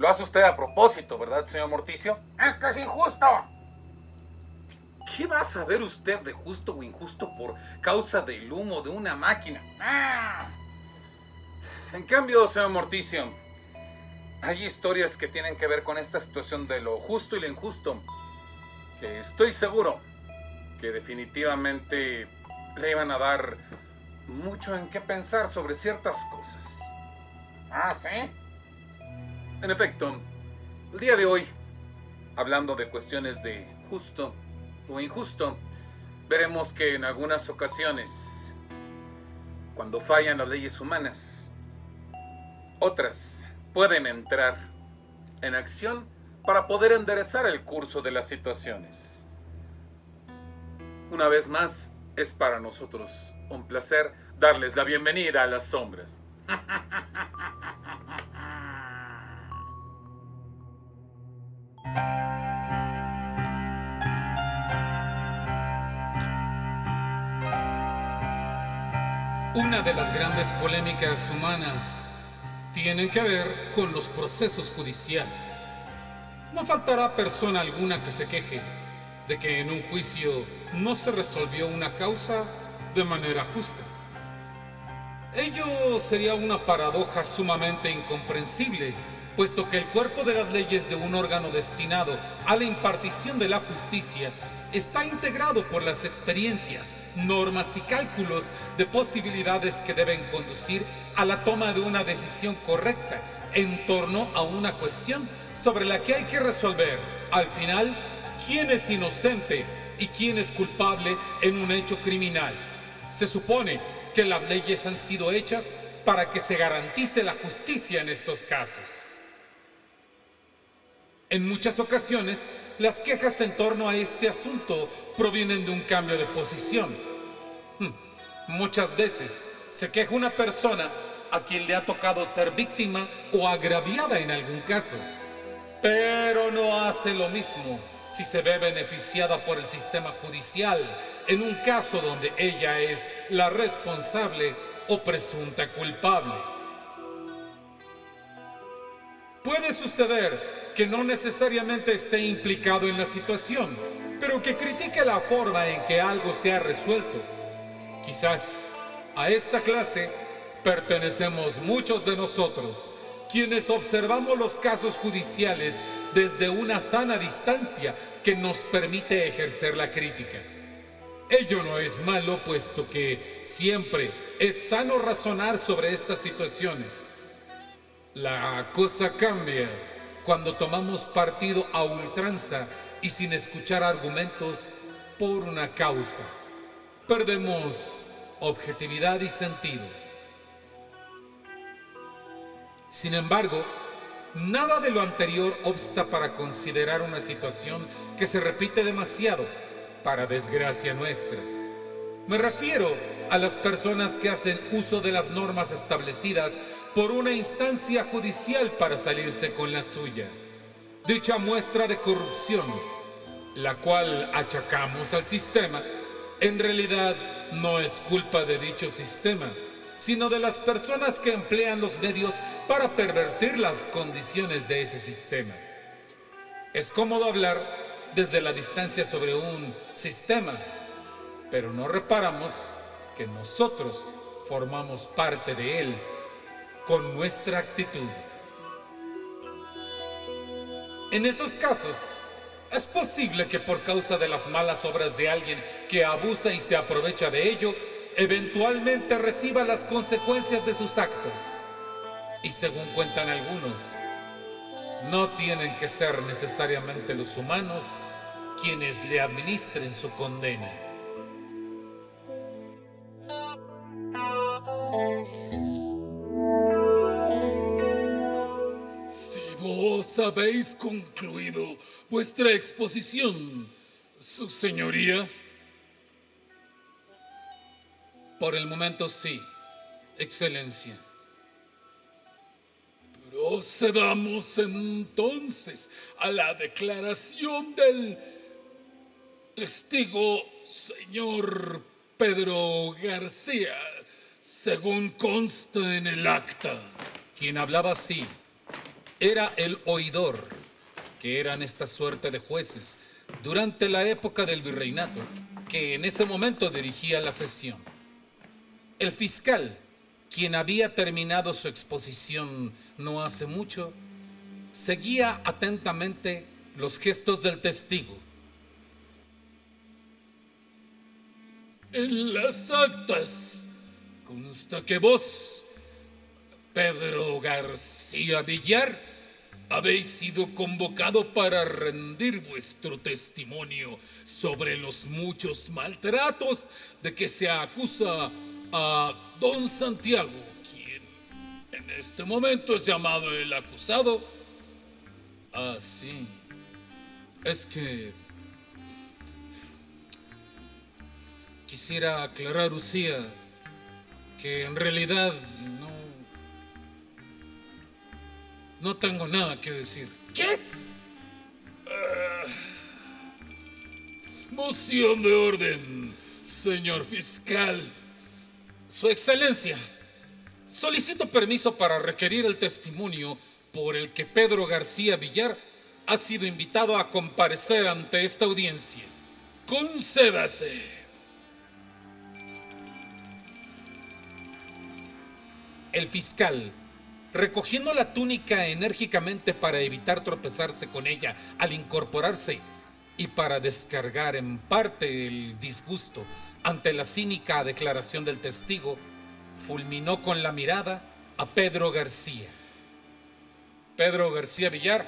Lo hace usted a propósito, ¿verdad, señor Morticio? Es que es injusto. ¿Qué va a saber usted de justo o injusto por causa del humo de una máquina? Ah, En cambio, señor Morticio, hay historias que tienen que ver con esta situación de lo justo y lo injusto, que estoy seguro que definitivamente le iban a dar mucho en qué pensar sobre ciertas cosas. ¿sí? En efecto, el día de hoy, hablando de cuestiones de justo o injusto, veremos que en algunas ocasiones, cuando fallan las leyes humanas, otras pueden entrar en acción para poder enderezar el curso de las situaciones. Una vez más, es para nosotros un placer darles la bienvenida a las sombras. Una de las grandes polémicas humanas tiene que ver con los procesos judiciales. No faltará persona alguna que se queje de que en un juicio no se resolvió una causa de manera justa. Ello sería una paradoja sumamente incomprensible, puesto que el cuerpo de las leyes de un órgano destinado a la impartición de la justicia está integrado por las experiencias, normas y cálculos de posibilidades que deben conducir a la toma de una decisión correcta en torno a una cuestión sobre la que hay que resolver, al final, quién es inocente y quién es culpable en un hecho criminal. Se supone que las leyes han sido hechas para que se garantice la justicia en estos casos. En muchas ocasiones, las quejas en torno a este asunto provienen de un cambio de posición. Muchas veces se queja una persona a quien le ha tocado ser víctima o agraviada en algún caso, pero no hace lo mismo si se ve beneficiada por el sistema judicial en un caso donde ella es la responsable o presunta culpable. Puede suceder que no necesariamente esté implicado en la situación, pero que critique la forma en que algo se ha resuelto. Quizás a esta clase pertenecemos muchos de nosotros, quienes observamos los casos judiciales desde una sana distancia que nos permite ejercer la crítica. Ello no es malo, puesto que siempre es sano razonar sobre estas situaciones. La cosa cambia cuando tomamos partido a ultranza y sin escuchar argumentos por una causa. Perdemos objetividad y sentido. Sin embargo, nada de lo anterior obsta para considerar una situación que se repite demasiado, para desgracia nuestra. Me refiero a las personas que hacen uso de las normas establecidas por una instancia judicial para salirse con la suya. Dicha muestra de corrupción, la cual achacamos al sistema, en realidad no es culpa de dicho sistema, sino de las personas que emplean los medios para pervertir las condiciones de ese sistema. Es cómodo hablar desde la distancia sobre un sistema, pero no reparamos que nosotros formamos parte de él con nuestra actitud. En esos casos, es posible que por causa de las malas obras de alguien que abusa y se aprovecha de ello, eventualmente reciba las consecuencias de sus actos. Y según cuentan algunos, no tienen que ser necesariamente los humanos quienes le administren su condena. Si vos habéis concluido vuestra exposición, su señoría. Por el momento sí, Excelencia. Procedamos entonces a la declaración del testigo señor Pedro García, según consta en el acta. Quien hablaba así era el oidor, que eran esta suerte de jueces durante la época del virreinato, que en ese momento dirigía la sesión. El fiscal, quien había terminado su exposición no hace mucho, seguía atentamente los gestos del testigo. En las actas consta que vos, Pedro García Villar, habéis sido convocado para rendir vuestro testimonio sobre los muchos maltratos de que se acusa a don Santiago, quien en este momento es llamado el acusado. Ah, sí. Es que quisiera aclarar, Usía, que en realidad no tengo nada que decir. ¿Qué? Moción de orden, señor fiscal. Su Excelencia, solicito permiso para requerir el testimonio por el que Pedro García Villar ha sido invitado a comparecer ante esta audiencia. Concédase. El fiscal, recogiendo la túnica enérgicamente para evitar tropezarse con ella al incorporarse y para descargar en parte el disgusto ante la cínica declaración del testigo, fulminó con la mirada a Pedro García. Pedro García Villar,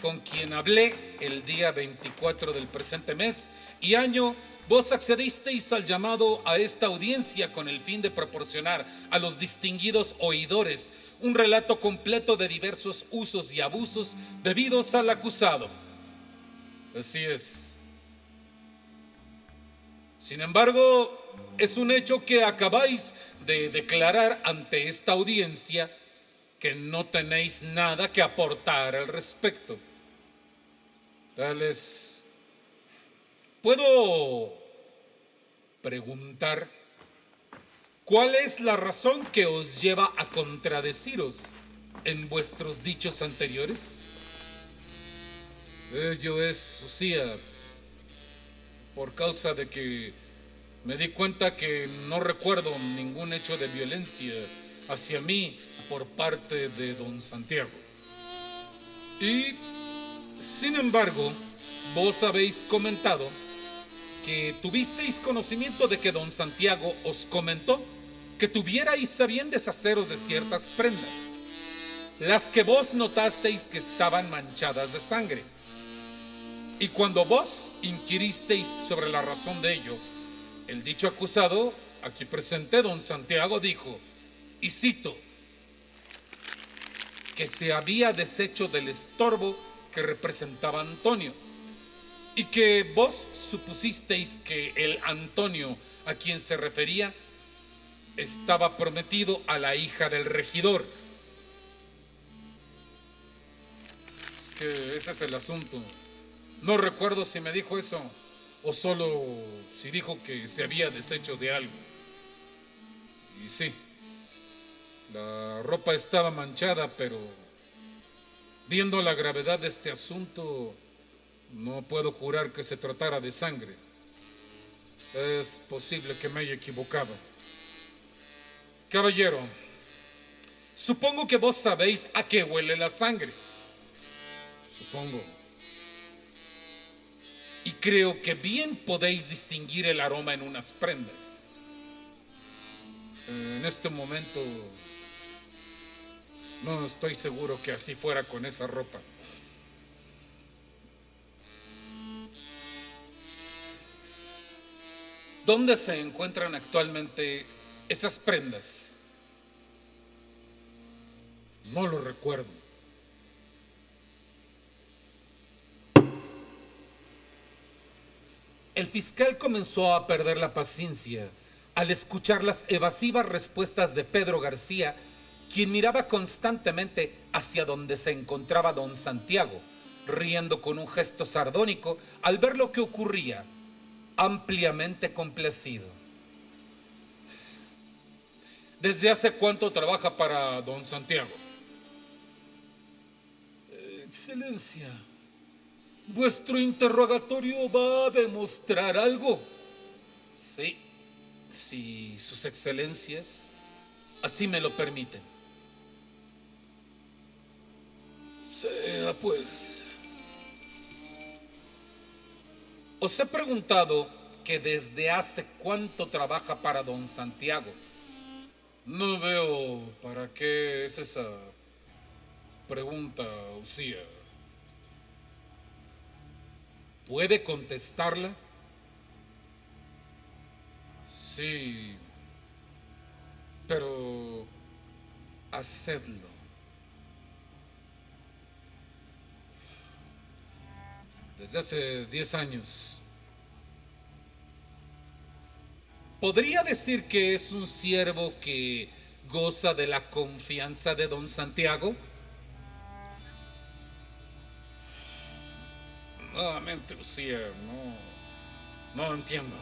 con quien hablé el día 24 del presente mes y año, vos accedisteis al llamado a esta audiencia con el fin de proporcionar a los distinguidos oidores un relato completo de diversos usos y abusos debidos al acusado. Así es. Sin embargo, es un hecho que acabáis de declarar ante esta audiencia que no tenéis nada que aportar al respecto. Tales, ¿puedo preguntar cuál es la razón que os lleva a contradeciros en vuestros dichos anteriores? Ello es, Usía, por causa de que me di cuenta que no recuerdo ningún hecho de violencia hacia mí por parte de don Santiago. Y, sin embargo, vos habéis comentado que tuvisteis conocimiento de que don Santiago os comentó que tuvierais a bien deshaceros de ciertas prendas, las que vos notasteis que estaban manchadas de sangre. Y cuando vos inquiristeis sobre la razón de ello, el dicho acusado, aquí presente, don Santiago, dijo, y cito, que se había deshecho del estorbo que representaba Antonio, y que vos supusisteis que el Antonio a quien se refería estaba prometido a la hija del regidor. Es que ese es el asunto. No recuerdo si me dijo eso o solo si dijo que se había deshecho de algo. Y sí, la ropa estaba manchada, pero viendo la gravedad de este asunto, no puedo jurar que se tratara de sangre. Es posible que me haya equivocado. Caballero, supongo que vos sabéis a qué huele la sangre. Supongo. Y creo que bien podéis distinguir el aroma en unas prendas. En este momento no estoy seguro que así fuera con esa ropa. ¿Dónde se encuentran actualmente esas prendas? No lo recuerdo. El fiscal comenzó a perder la paciencia al escuchar las evasivas respuestas de Pedro García, quien miraba constantemente hacia donde se encontraba don Santiago, riendo con un gesto sardónico al ver lo que ocurría, ampliamente complacido. ¿Desde hace cuánto trabaja para don Santiago? Excelencia, ¿vuestro interrogatorio va a demostrar algo? Sí, si sus excelencias así me lo permiten. Sea pues. Os he preguntado que desde hace cuánto trabaja para don Santiago. No veo para qué es esa pregunta, Usía. ¿Puede contestarla? Sí, pero hacedlo. Desde hace 10 años. ¿Podría decir que es un siervo que goza de la confianza de don Santiago? Nuevamente, Lucía, no entiendo.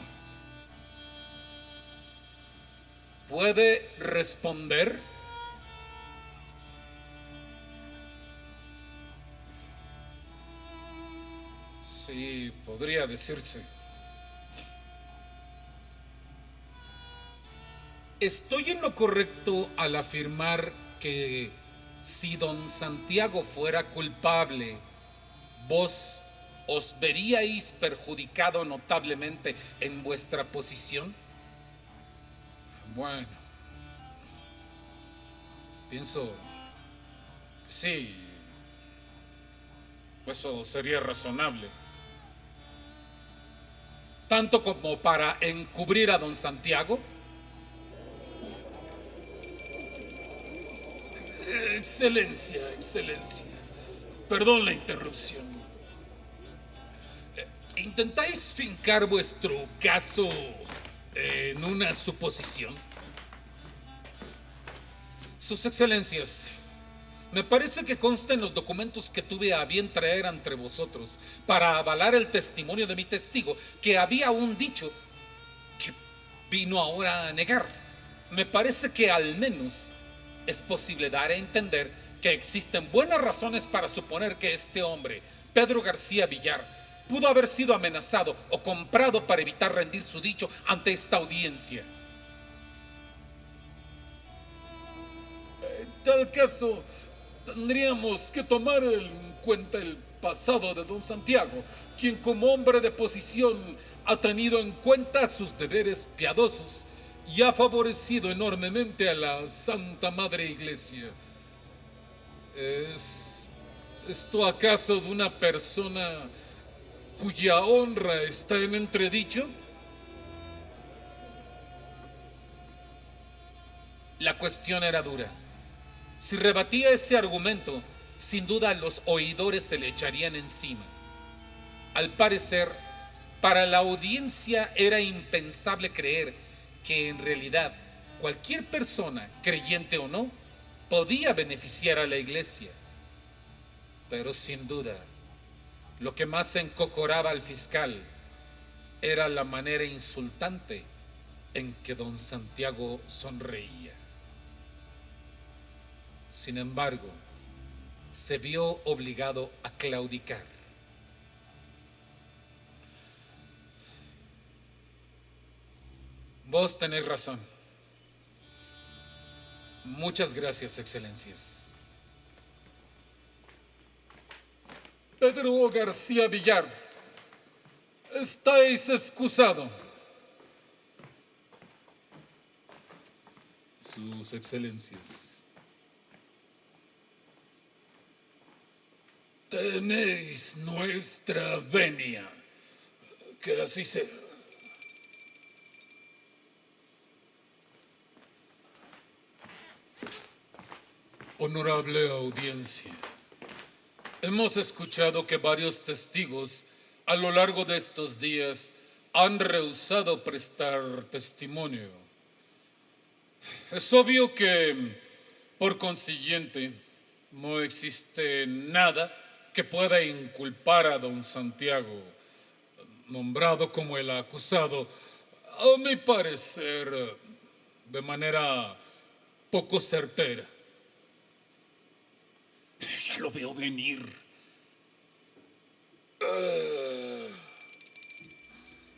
¿Puede responder? Sí, podría decirse. ¿Estoy en lo correcto al afirmar que si don Santiago fuera culpable, vos os veríais perjudicado notablemente en vuestra posición? Bueno, pienso que sí, eso sería razonable. Tanto como para encubrir a don Santiago. Excelencia, perdón la interrupción. ¿Intentáis fincar vuestro caso en una suposición? Sus excelencias, me parece que consta en los documentos que tuve a bien traer ante vosotros para avalar el testimonio de mi testigo que había un dicho que vino ahora a negar. Me parece que al menos es posible dar a entender que existen buenas razones para suponer que este hombre, Pedro García Villar, pudo haber sido amenazado o comprado para evitar rendir su dicho ante esta audiencia. En tal caso, tendríamos que tomar en cuenta el pasado de don Santiago, quien como hombre de posición ha tenido en cuenta sus deberes piadosos y ha favorecido enormemente a la Santa Madre Iglesia. ¿Es esto acaso de una persona cuya honra está en entredicho? La cuestión era dura. Si rebatía ese argumento, sin duda los oidores se le echarían encima. Al parecer, para la audiencia era impensable creer que en realidad cualquier persona, creyente o no, podía beneficiar a la iglesia. Pero sin duda, lo que más encocoraba al fiscal era la manera insultante en que don Santiago sonreía. Sin embargo, se vio obligado a claudicar. Vos tenés razón. Muchas gracias, excelencias. Pedro García Villar, estáis excusado. Sus excelencias. Tenéis nuestra venia. Que así sea. Honorable audiencia, hemos escuchado que varios testigos a lo largo de estos días han rehusado prestar testimonio. Es obvio que, por consiguiente, no existe nada que pueda inculpar a don Santiago, nombrado como el acusado, a mi parecer, de manera poco certera. Ya lo veo venir.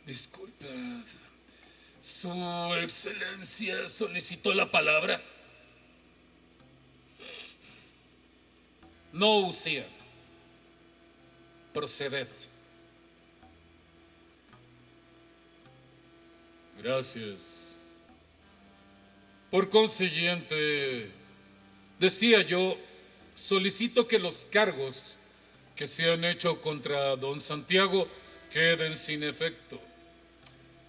Disculpad. ¿Su excelencia solicitó la palabra? No, Usía. Proceded. Gracias. Por consiguiente, decía yo, solicito que los cargos que se han hecho contra don Santiago queden sin efecto.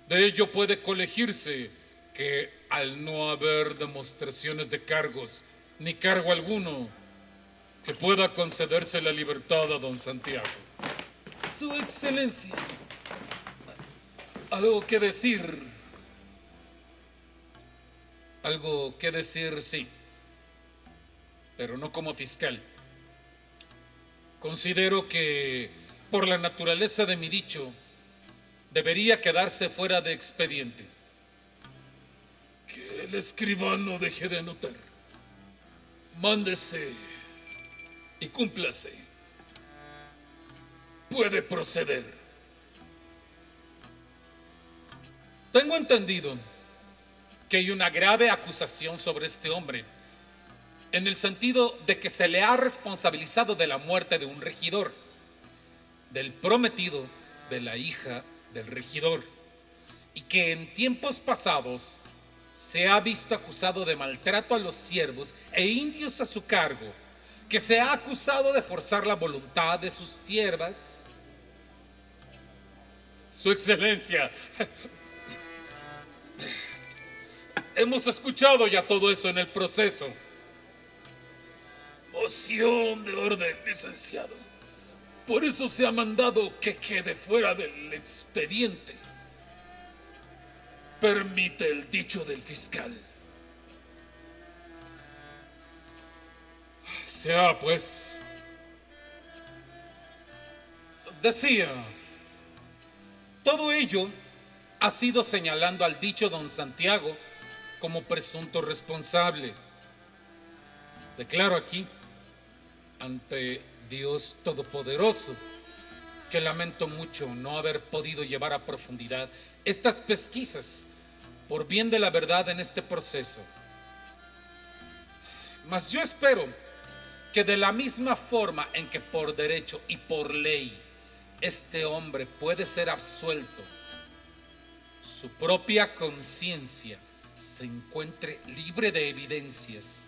De ello puede colegirse que al no haber demostraciones de cargos, ni cargo alguno, que pueda concederse la libertad a don Santiago. Su excelencia, ¿algo que decir? Algo que decir, sí, pero no como fiscal. Considero que, por la naturaleza de mi dicho, debería quedarse fuera de expediente. Que el escribano deje de anotar. Mándese y cúmplase. Puede proceder. Tengo entendido que hay una grave acusación sobre este hombre, en el sentido de que se le ha responsabilizado de la muerte de un regidor, del prometido de la hija del regidor, y que en tiempos pasados se ha visto acusado de maltrato a los siervos e indios a su cargo, que se ha acusado de forzar la voluntad de sus siervas. Su excelencia, hemos escuchado ya todo eso en el proceso. Moción de orden, licenciado. Por eso se ha mandado que quede fuera del expediente. Permite el dicho del fiscal. Sea pues. Decía, todo ello ha sido señalando al dicho don Santiago como presunto responsable. Declaro aquí, ante Dios Todopoderoso, que lamento mucho no haber podido llevar a profundidad estas pesquisas por bien de la verdad en este proceso. Mas yo espero que de la misma forma en que por derecho y por ley este hombre puede ser absuelto, su propia conciencia se encuentre libre de evidencias,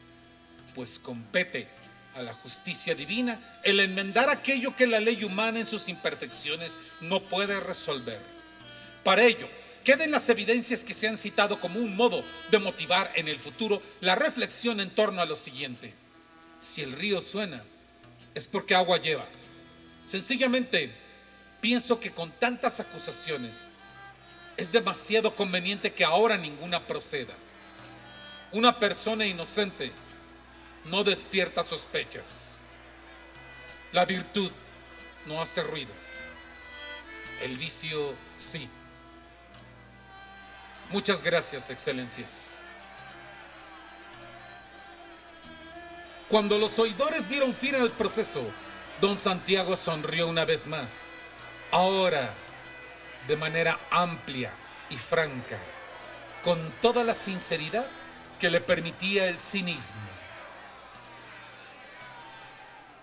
pues compete a la justicia divina el enmendar aquello que la ley humana en sus imperfecciones no puede resolver. Para ello, queden las evidencias que se han citado como un modo de motivar en el futuro la reflexión en torno a lo siguiente. Si el río suena, es porque agua lleva. Sencillamente, pienso que con tantas acusaciones es demasiado conveniente que ahora ninguna proceda. Una persona inocente no despierta sospechas. La virtud no hace ruido. El vicio sí. Muchas gracias, excelencias. Cuando los oidores dieron fin al proceso, don Santiago sonrió una vez más. Ahora, de manera amplia y franca, con toda la sinceridad que le permitía el cinismo.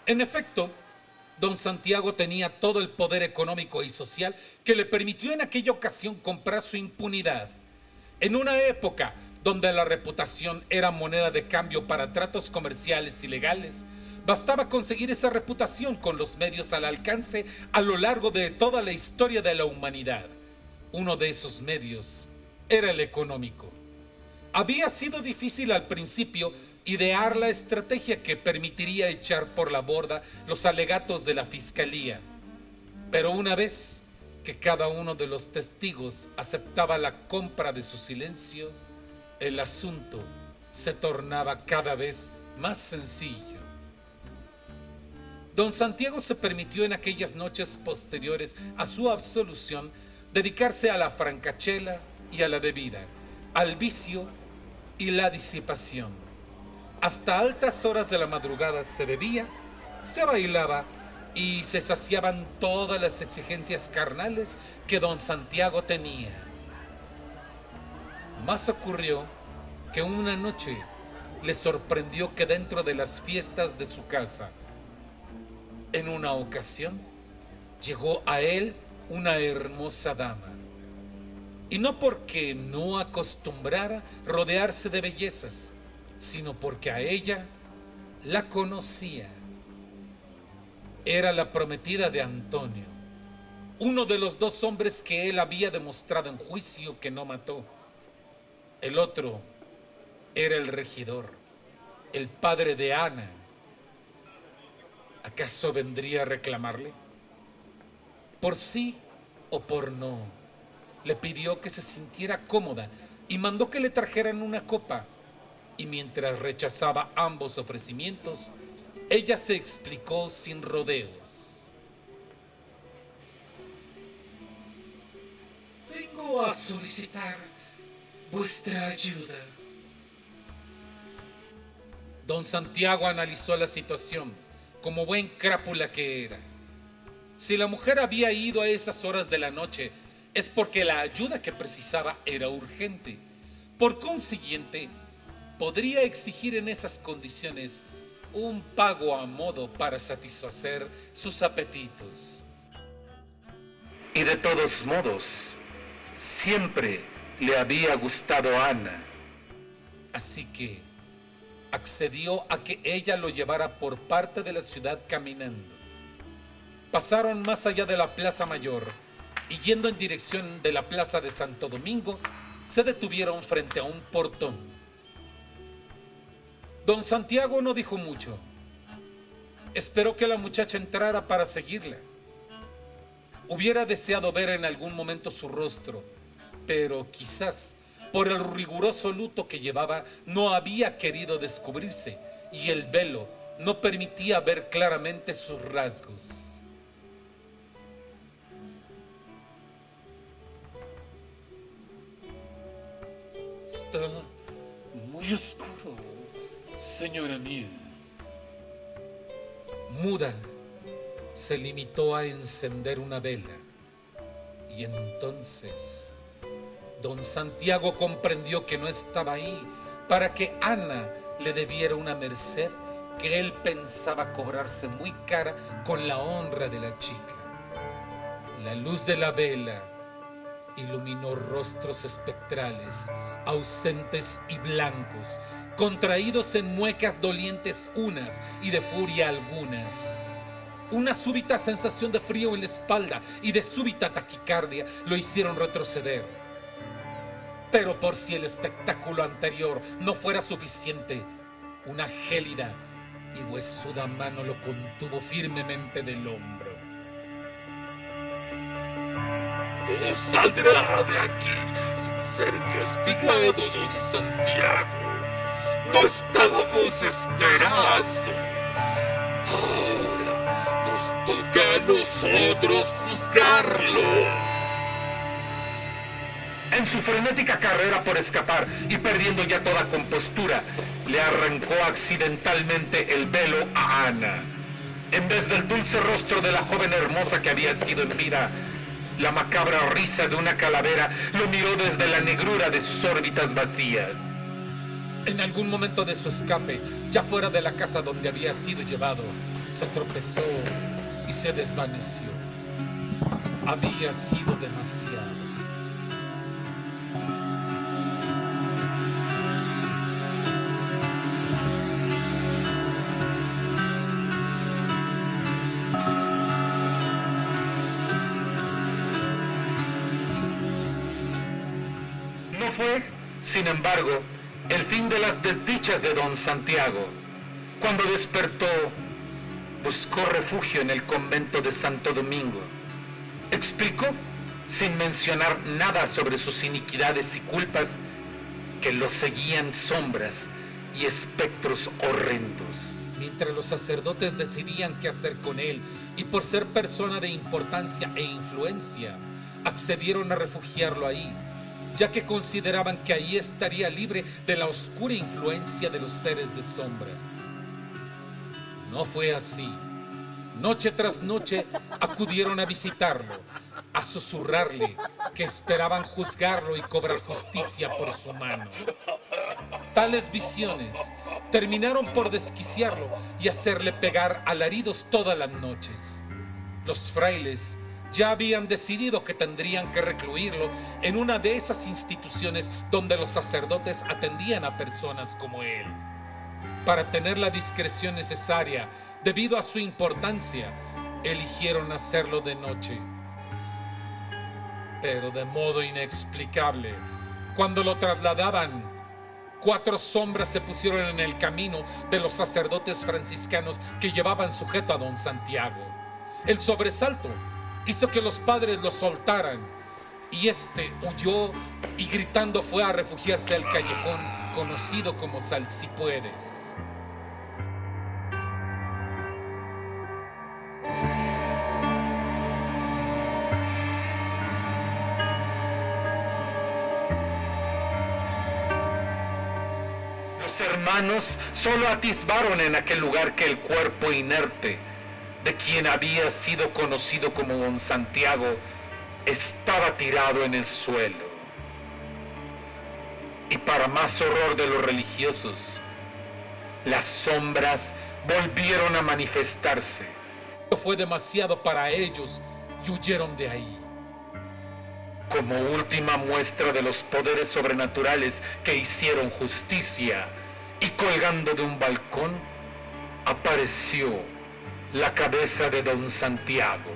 En efecto, don Santiago tenía todo el poder económico y social que le permitió en aquella ocasión comprar su impunidad. En una época donde la reputación era moneda de cambio para tratos comerciales ilegales, bastaba conseguir esa reputación con los medios al alcance a lo largo de toda la historia de la humanidad. Uno de esos medios era el económico. Había sido difícil al principio idear la estrategia que permitiría echar por la borda los alegatos de la fiscalía. Pero una vez que cada uno de los testigos aceptaba la compra de su silencio, el asunto se tornaba cada vez más sencillo. Don Santiago se permitió en aquellas noches posteriores a su absolución dedicarse a la francachela y a la bebida, al vicio y la disipación. Hasta altas horas de la madrugada se bebía, se bailaba y se saciaban todas las exigencias carnales que don Santiago tenía. Más ocurrió que una noche le sorprendió que dentro de las fiestas de su casa, en una ocasión, llegó a él una hermosa dama. Y no porque no acostumbrara rodearse de bellezas, sino porque a ella la conocía. Era la prometida de Antonio, uno de los dos hombres que él había demostrado en juicio que no mató. El otro era el regidor, el padre de Ana. ¿Acaso vendría a reclamarle? Por sí o por no, le pidió que se sintiera cómoda y mandó que le trajeran una copa. Y mientras rechazaba ambos ofrecimientos, ella se explicó sin rodeos. Vengo a solicitar vuestra ayuda. Don Santiago analizó la situación como buen crápula que era. Si la mujer había ido a esas horas de la noche, es porque la ayuda que precisaba era urgente. Por consiguiente, podría exigir en esas condiciones un pago a modo para satisfacer sus apetitos. Y de todos modos, siempre le había gustado Ana. Así que accedió a que ella lo llevara por parte de la ciudad caminando. Pasaron más allá de la Plaza Mayor y yendo en dirección de la Plaza de Santo Domingo, se detuvieron frente a un portón. Don Santiago no dijo mucho. Esperó que la muchacha entrara para seguirla. Hubiera deseado ver en algún momento su rostro, pero quizás por el riguroso luto que llevaba no había querido descubrirse y el velo no permitía ver claramente sus rasgos. Está muy oscuro, señora mía. Muda, se limitó a encender una vela y entonces don Santiago comprendió que no estaba ahí para que Ana le debiera una merced que él pensaba cobrarse muy cara con la honra de la chica. La luz de la vela iluminó rostros espectrales, ausentes y blancos, contraídos en muecas dolientes unas y de furia algunas. Una súbita sensación de frío en la espalda y de súbita taquicardia lo hicieron retroceder. Pero por si el espectáculo anterior no fuera suficiente, una gélida y huesuda mano lo contuvo firmemente del hombro. No saldrá de aquí sin ser castigado, don Santiago. No estábamos esperando. Ahora nos toca a nosotros juzgarlo. En su frenética carrera por escapar y perdiendo ya toda compostura, le arrancó accidentalmente el velo a Ana. En vez del dulce rostro de la joven hermosa que había sido en vida, la macabra risa de una calavera lo miró desde la negrura de sus órbitas vacías. En algún momento de su escape, ya fuera de la casa donde había sido llevado, se tropezó y se desvaneció. Había sido demasiado. No fue, sin embargo, el fin de las desdichas de don Santiago. Cuando despertó, buscó refugio en el convento de Santo Domingo. Explicó, sin mencionar nada sobre sus iniquidades y culpas, que lo seguían sombras y espectros horrendos. Mientras los sacerdotes decidían qué hacer con él, y por ser persona de importancia e influencia, accedieron a refugiarlo ahí, ya que consideraban que ahí estaría libre de la oscura influencia de los seres de sombra. No fue así. Noche tras noche acudieron a visitarlo, a susurrarle que esperaban juzgarlo y cobrar justicia por su mano. Tales visiones terminaron por desquiciarlo y hacerle pegar alaridos todas las noches. Los frailes ya habían decidido que tendrían que recluirlo en una de esas instituciones donde los sacerdotes atendían a personas como él. Para tener la discreción necesaria debido a su importancia, eligieron hacerlo de noche. Pero de modo inexplicable, cuando lo trasladaban, 4 sombras se pusieron en el camino de los sacerdotes franciscanos que llevaban sujeto a don Santiago. El sobresalto hizo que los padres lo soltaran y este huyó y gritando fue a refugiarse al callejón conocido como Salsipuedes. Los hermanos solo atisbaron en aquel lugar que el cuerpo inerte de quien había sido conocido como don Santiago estaba tirado en el suelo. Y para más horror de los religiosos, las sombras volvieron a manifestarse. Fue demasiado para ellos y huyeron de ahí. Como última muestra de los poderes sobrenaturales que hicieron justicia, y colgando de un balcón, apareció la cabeza de don Santiago.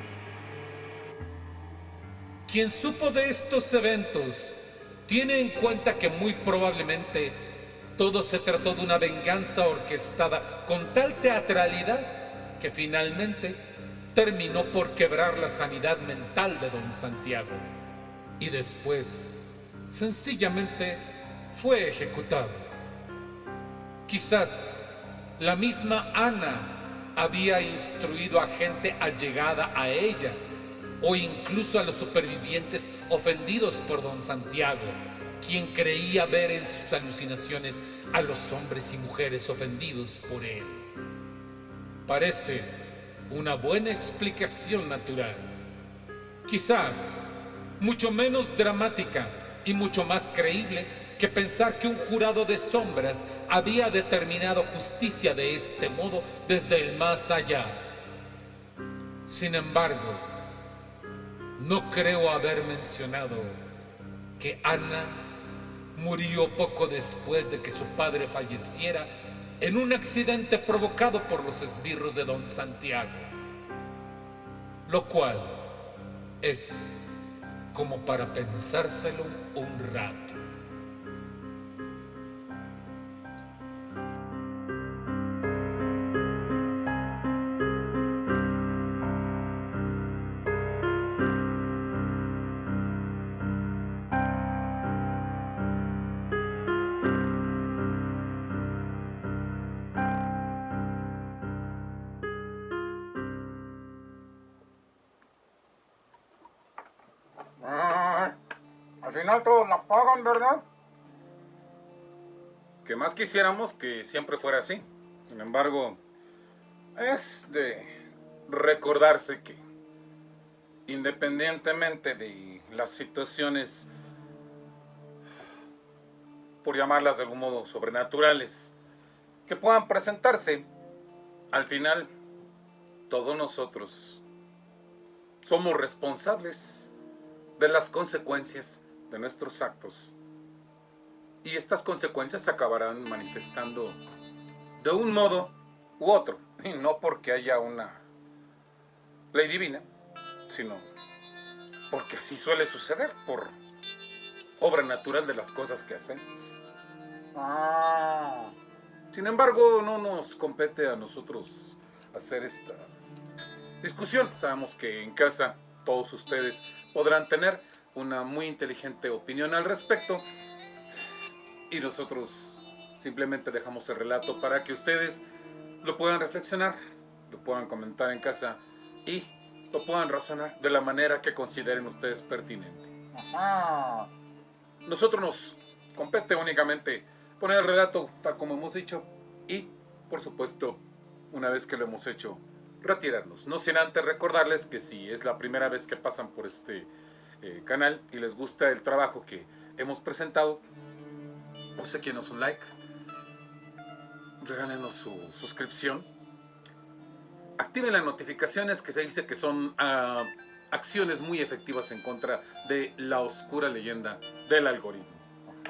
Quien supo de estos eventos tiene en cuenta que muy probablemente todo se trató de una venganza orquestada con tal teatralidad que finalmente terminó por quebrar la sanidad mental de don Santiago y después sencillamente fue ejecutado. Quizás la misma Ana había instruido a gente allegada a ella o incluso a los supervivientes ofendidos por don Santiago, quien creía ver en sus alucinaciones a los hombres y mujeres ofendidos por él. Parece una buena explicación natural, quizás mucho menos dramática y mucho más creíble que pensar que un jurado de sombras había determinado justicia de este modo desde el más allá. Sin embargo, no creo haber mencionado que Ana murió poco después de que su padre falleciera en un accidente provocado por los esbirros de don Santiago, lo cual es como para pensárselo un rato. Al final todos la pagan, ¿verdad? Que más quisiéramos que siempre fuera así. Sin embargo, es de recordarse que independientemente de las situaciones, por llamarlas de algún modo sobrenaturales, que puedan presentarse, al final todos nosotros somos responsables de las consecuencias de nuestros actos. Y estas consecuencias se acabarán manifestando de un modo u otro. Y no porque haya una ley divina, sino porque así suele suceder por obra natural de las cosas que hacemos. Sin embargo, no nos compete a nosotros hacer esta discusión. Sabemos que en casa todos ustedes podrán tener una muy inteligente opinión al respecto y nosotros simplemente dejamos el relato para que ustedes lo puedan reflexionar, lo puedan comentar en casa y lo puedan razonar de la manera que consideren ustedes pertinente. Nosotros nos compete únicamente poner el relato tal como hemos dicho y, por supuesto, una vez que lo hemos hecho, retirarnos. No sin antes recordarles que si es la primera vez que pasan por este canal y les gusta el trabajo que hemos presentado, obsequienos un like, regálenos su suscripción, activen las notificaciones, que se dice que son acciones muy efectivas en contra de la oscura leyenda del algoritmo.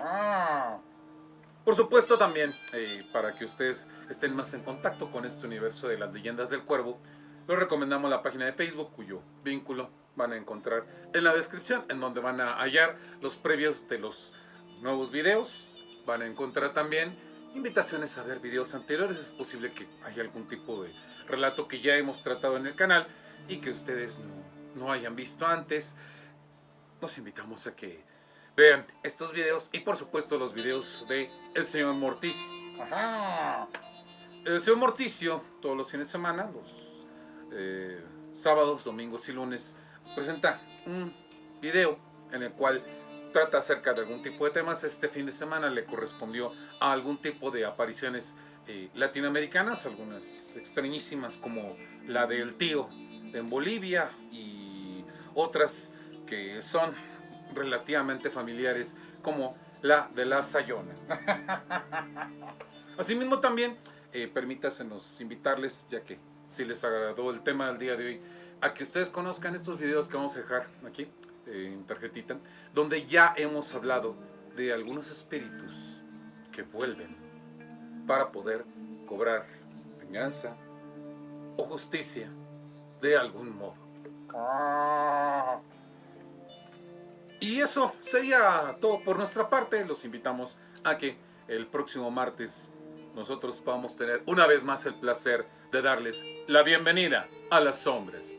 Ah, Por supuesto también, para que ustedes estén más en contacto con este universo de las leyendas del cuervo, les recomendamos la página de Facebook, cuyo vínculo van a encontrar en la descripción, en donde van a hallar los previos de los nuevos videos. Van a encontrar también invitaciones a ver videos anteriores. Es posible que haya algún tipo de relato que ya hemos tratado en el canal y que ustedes no hayan visto antes. Los invitamos a que vean estos videos y por supuesto los videos de el señor Morticio. ajá. El señor Morticio, todos los fines de semana, los sábados, domingos y lunes, nos presenta un video en el cual trata acerca de algún tipo de temas. Este fin de semana le correspondió a algún tipo de apariciones latinoamericanas, algunas extrañísimas como la del tío en Bolivia y otras que son relativamente familiares como la de la Sayona. Asimismo también permítasenos invitarles, ya que si les agradó el tema del día de hoy, a que ustedes conozcan estos videos que vamos a dejar aquí en tarjetita, donde ya hemos hablado de algunos espíritus que vuelven para poder cobrar venganza o justicia de algún modo. Ah, Y eso sería todo por nuestra parte. Los invitamos a que el próximo martes nosotros podamos tener una vez más el placer de darles la bienvenida a las sombras.